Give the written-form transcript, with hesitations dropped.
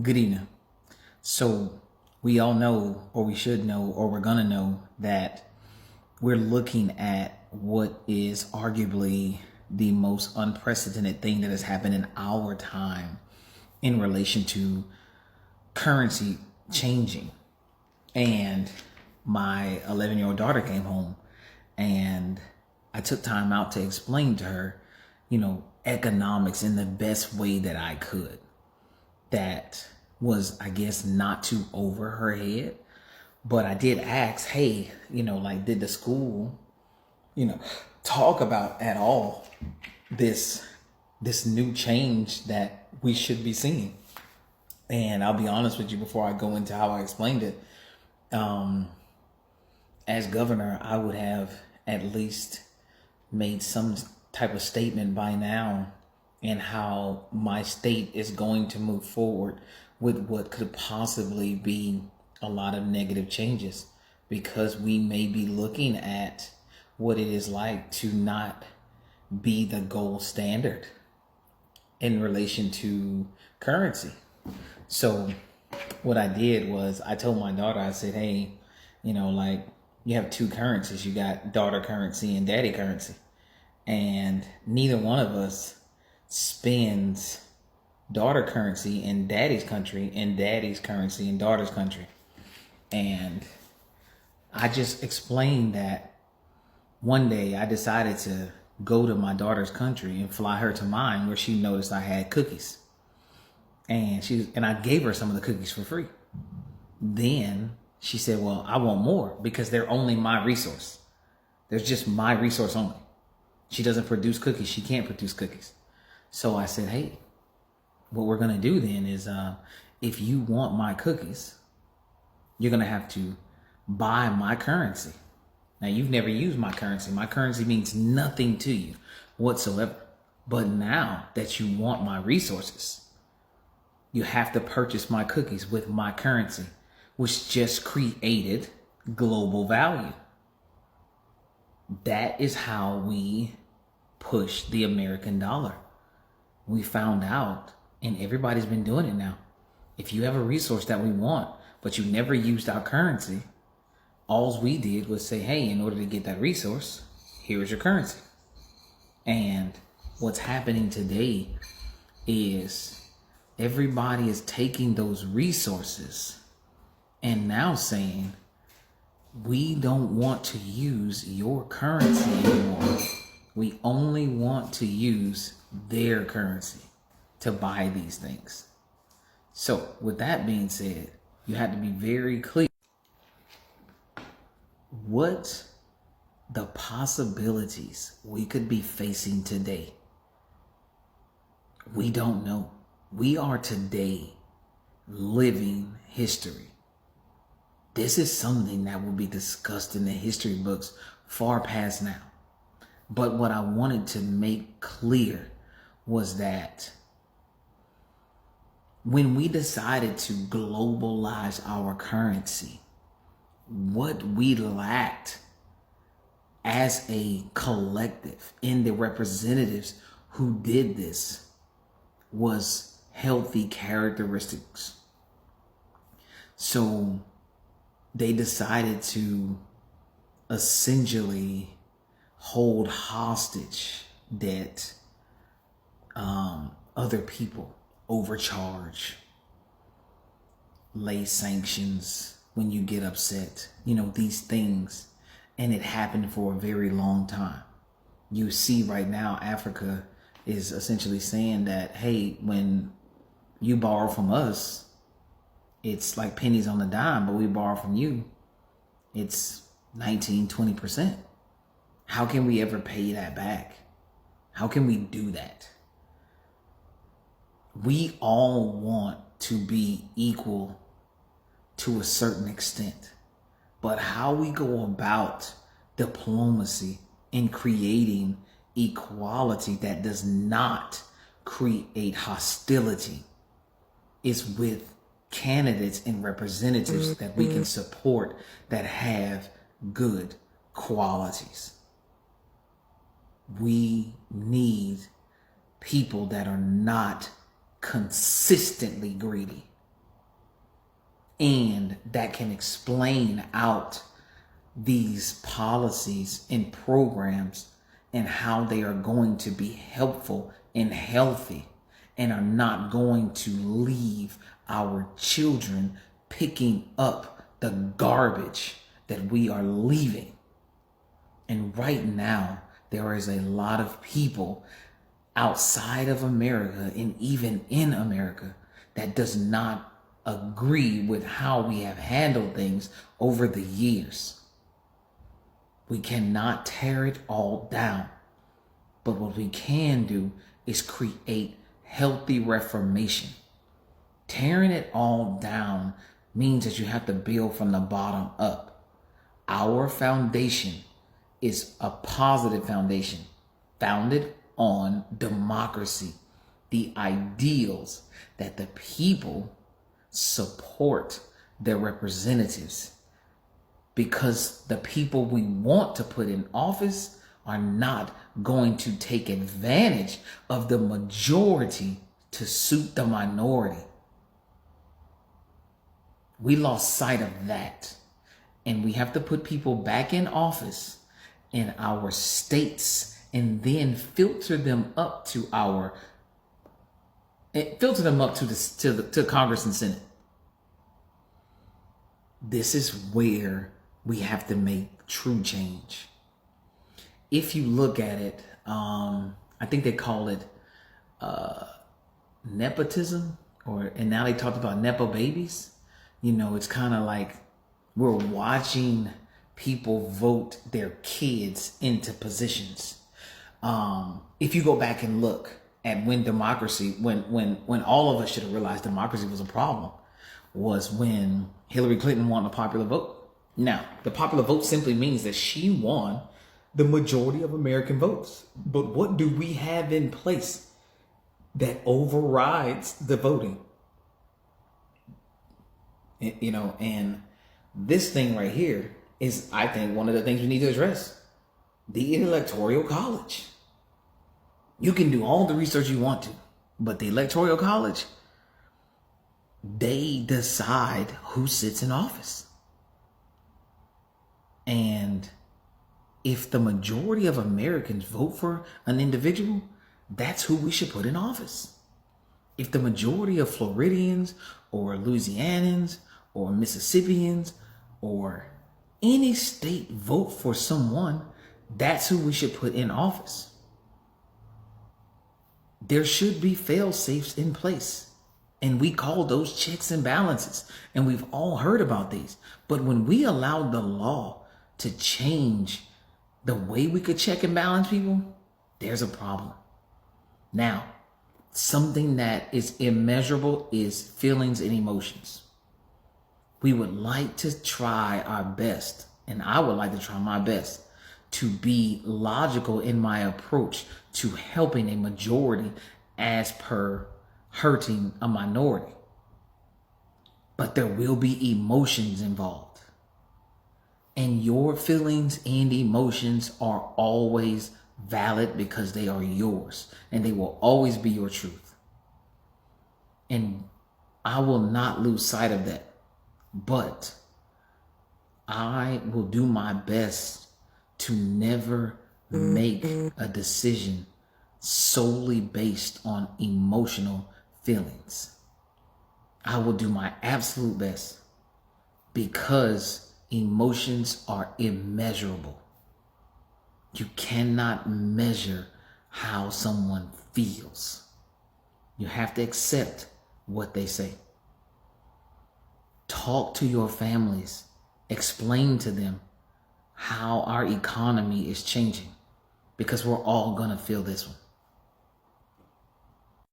Good evening. So, we all know, or we should know, or we're going to know that we're looking at what is arguably the most unprecedented thing that has happened in our time in relation to currency changing. And my 11-year-old daughter came home and I took time out to explain to her, economics in the best way that I could. That was, I guess, not too over her head. But I did ask, hey, did the school, you know, talk about at all this this new change that we should be seeing? And I'll be honest with you before I go into how I explained it. Um, as governor, I would have at least made some type of statement by now in how my state is going to move forward with what could possibly be a lot of negative changes, because we may be looking at what it is like to not be the gold standard in relation to currency. So what I did was I told my daughter, I said, hey, you have two currencies. You got daughter currency and daddy currency. And neither one of us spends daughter currency in daddy's country and daddy's currency in daughter's country. And I just explained that one day I decided to go to my daughter's country and fly her to mine, where she noticed I had cookies. And I gave her some of the cookies for free. Then she said, well, I want more because they're only my resource. There's just my resource only. She doesn't produce cookies. She can't produce cookies. So I said, hey, what we're going to do then is if you want my cookies, you're going to have to buy my currency. Now, you've never used my currency. My currency means nothing to you whatsoever. But now that you want my resources, you have to purchase my cookies with my currency, which just created global value. That is how we push the American dollar. We found out, and everybody's been doing it now. If you have a resource that we want, but you never used our currency, all we did was say, hey, in order to get that resource, here is your currency. And what's happening today is everybody is taking those resources and now saying, we don't want to use your currency anymore. We only want to use their currency to buy these things. So with that being said, you have to be very clear what the possibilities we could be facing today. We don't know. We are today living history. This is something that will be discussed in the history books far past now. But what I wanted to make clear was that when we decided to globalize our currency, what we lacked as a collective in the representatives who did this was healthy characteristics. So they decided to essentially hold hostage debt, other people, overcharge, lay sanctions when you get upset, these things. And it happened for a very long time. You see right now, Africa is essentially saying that, hey, when you borrow from us, it's like pennies on the dime, but we borrow from you, it's 19-20%. How can we ever pay that back? How can we do that? We all want to be equal to a certain extent, but how we go about diplomacy in creating equality that does not create hostility is with candidates and representatives that we can support that have good qualities. We need people that are not consistently greedy. and that can explain out these policies and programs and how they are going to be helpful and healthy and are not going to leave our children picking up the garbage that we are leaving. And right now, there is a lot of people outside of America and even in America that does not agree with how we have handled things over the years. We cannot tear it all down, but what we can do is create healthy reformation. Tearing it all down means that you have to build from the bottom up. Our foundation is a positive foundation founded on democracy, the ideals that the people support their representatives, because the people we want to put in office are not going to take advantage of the majority to suit the minority. We lost sight of that, and we have to put people back in office in our states and then filter them up to to Congress and Senate. This is where we have to make true change. If you look at it, I think they call it nepotism, and now they talked about nepo babies. You know, it's kind of like we're watching people vote their kids into positions. If you go back and look at when all of us should have realized democracy was a problem, was when Hillary Clinton won the popular vote. Now, the popular vote simply means that she won the majority of American votes. But what do we have in place that overrides the voting? You know, and this thing right here is, I think, one of the things we need to address. The Electoral College. You can do all the research you want to, but the Electoral College, they decide who sits in office. And if the majority of Americans vote for an individual, that's who we should put in office. If the majority of Floridians or Louisianans or Mississippians or any state vote for someone, that's who we should put in office. There should be fail-safes in place. And we call those checks and balances. And we've all heard about these. But when we allowed the law to change the way we could check and balance people, there's a problem. Now, something that is immeasurable is feelings and emotions. We would like to try our best, and I would like to try my best, to be logical in my approach to helping a majority as per hurting a minority. But there will be emotions involved. And your feelings and emotions are always valid because they are yours, and they will always be your truth. And I will not lose sight of that. But I will do my best to never make a decision solely based on emotional feelings. I will do my absolute best, because emotions are immeasurable. You cannot measure how someone feels. You have to accept what they say. Talk to your families. Explain to them how our economy is changing, because we're all going to feel this one.